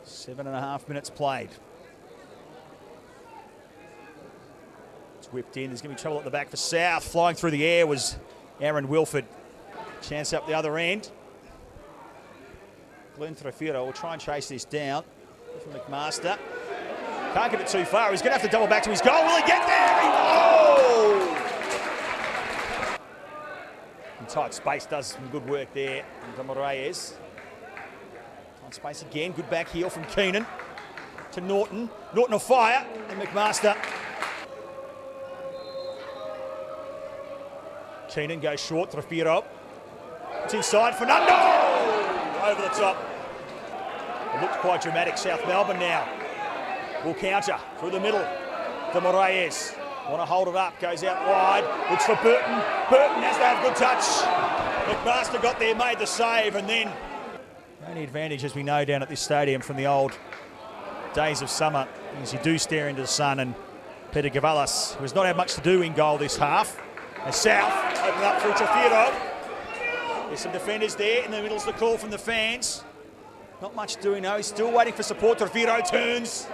7.5 minutes played. It's whipped in. There's going to be trouble at the back for South. Flying through the air was Aaron Wilford. Chance up the other end. Glenn Trafiro will try and chase this down. From McMaster. Can't get it too far. He's going to have to double back to his goal. Will he get there? Oh! In tight space, does some good work there. Reyes. Tight space again. Good back heel from Keenan to Norton. Norton will fire. And McMaster. Keenan goes short. Trafiro. It's inside. Fernando! Over the top. It looked quite dramatic. South Melbourne now will counter through the middle. De Moraes want to hold it up, goes out wide, looks for Burton. Burton has to have good touch. McMaster got there, made the save, and then the only advantage, as we know, down at this stadium from the old days of summer is you do stare into the sun, and Peter Gavalas, who has not had much to do in goal this half, and South open up through Trafiro. There's some defenders there. In the middle's the call from the fans. Not much doing though. He's still waiting for support. Trafiro turns.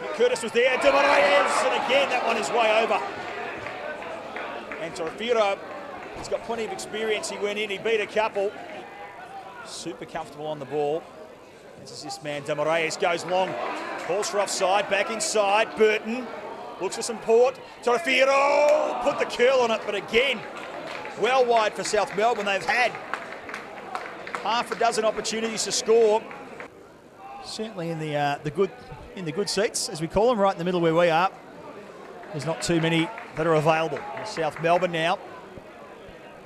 Nick Curtis was there. De Moraes, and again that one is way over. And Trafiro, he's got plenty of experience. He went in, he beat a couple. Super comfortable on the ball. As this man, De Moraes, goes long. Calls for offside. Back inside. Burton looks for support. Trafiro put the curl on it, but again, well wide for South Melbourne. They've had half a dozen opportunities to score. Certainly in the good seats, as we call them, right in the middle where we are. There's not too many that are available. South Melbourne now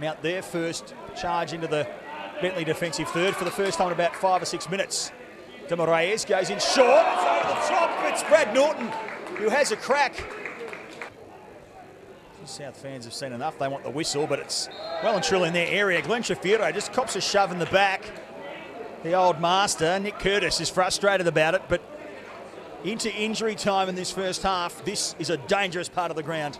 mount their first charge into the Bentleigh defensive third for the first time in about 5 or 6 minutes. De Moraes goes in short. It's over the top. It's Brad Norton who has a crack. South fans have seen enough. They want the whistle, but it's well and truly in their area. Glenn Trafiro just cops a shove in the back. The old master, Nick Curtis, is frustrated about it, but into injury time in this first half, this is a dangerous part of the ground.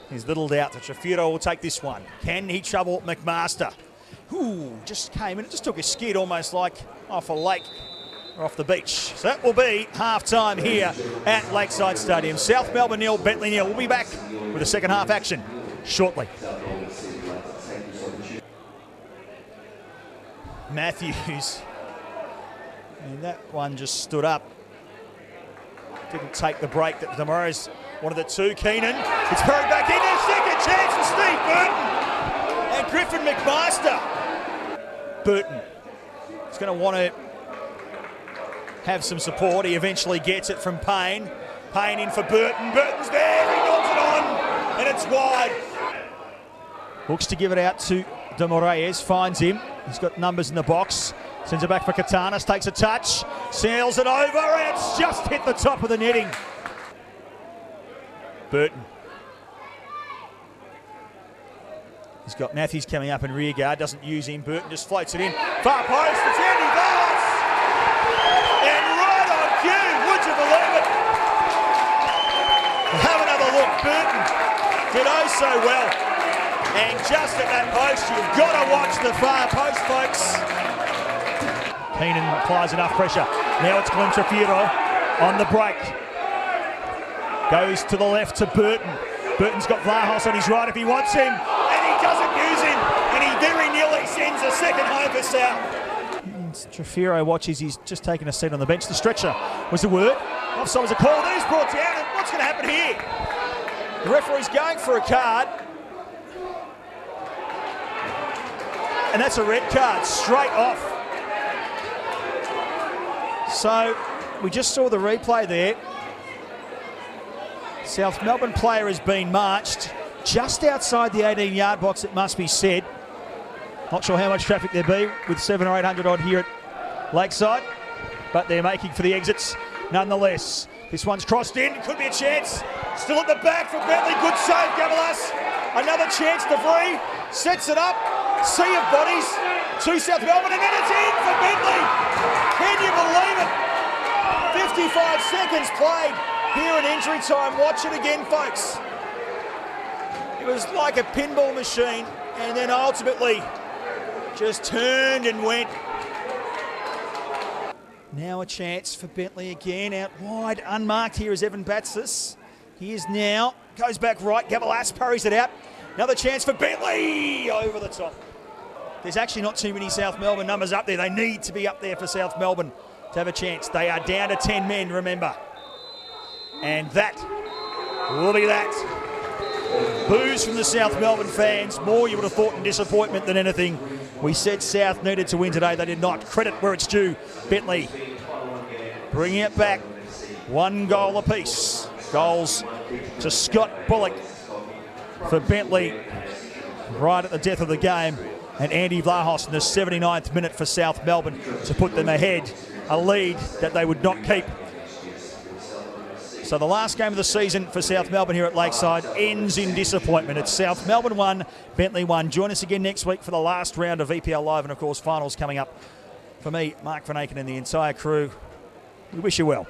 There's little doubt that Trafiro will take this one. Can he trouble McMaster? Ooh, just came in. It just took a skid almost like off a lake or off the beach. So that will be half-time here at Lakeside Stadium. South Melbourne 0, Bentleigh 0. We'll be back with the second half action shortly. Matthews. And that one just stood up. Didn't take the break that Damaris wanted it to. Keenan. It's carried back in. There's second chance for Steve Burton. And Griffin McMaster. Burton is going to want to have some support. He eventually gets it from Payne. Payne in for Burton. Burton's there. He knocks it on. And it's wide. Looks to give it out to De Moraes. Finds him. He's got numbers in the box. Sends it back for Katanas. Takes a touch. Sails it over. And it's just hit the top of the netting. Burton. He's got Matthews coming up in rear guard. Doesn't use him. Burton just floats it in. Far post. It's Andy Valles. And right on cue. Would you believe it? Have another look. Burton did oh so well. And just at that post, you've got to watch the far post, folks. Keenan applies enough pressure. Now it's Glenn Trafiro on the break. Goes to the left to Burton. Burton's got Vlahos on his right if he wants him. And he doesn't use him. And he very nearly sends a second home for South. Trafiro watches. He's just taken a seat on the bench. The stretcher was the word. Offside was a call. Then he's brought down. And what's going to happen here? The referee's going for a card. And that's a red card straight off. So we just saw the replay there. South Melbourne player has been marched just outside the 18-yard box, it must be said. Not sure how much traffic there be with 700 or 800 odd here at Lakeside, but they're making for the exits nonetheless. This one's crossed in, could be a chance. Still at the back for Bentleigh, good save, Gavalas. Another chance, DeVree sets it up. Sea of bodies to South Melbourne, and then it's in for Bentleigh. Can you believe it? 55 seconds played here in injury time. Watch it again, folks. It was like a pinball machine, and then ultimately just turned and went. Now a chance for Bentleigh again. Out wide, unmarked here is Evan Batsis. He is now, goes back right. Gavalas parries it out. Another chance for Bentleigh over the top. There's actually not too many South Melbourne numbers up there. They need to be up there for South Melbourne to have a chance. They are down to 10 men, remember. And that will be that. Boos from the South Melbourne fans. More, you would have thought, in disappointment than anything. We said South needed to win today. They did not. Credit where it's due. Bentleigh bringing it back. 1 goal apiece. Goals to Scott Bullock for Bentleigh right at the death of the game. And Andy Vlahos in the 79th minute for South Melbourne to put them ahead. A lead that they would not keep. So the last game of the season for South Melbourne here at Lakeside ends in disappointment. It's South Melbourne 1, Bentleigh 1. Join us again next week for the last round of VPL Live and, of course, finals coming up. For me, Mark Van Aken and the entire crew, we wish you well.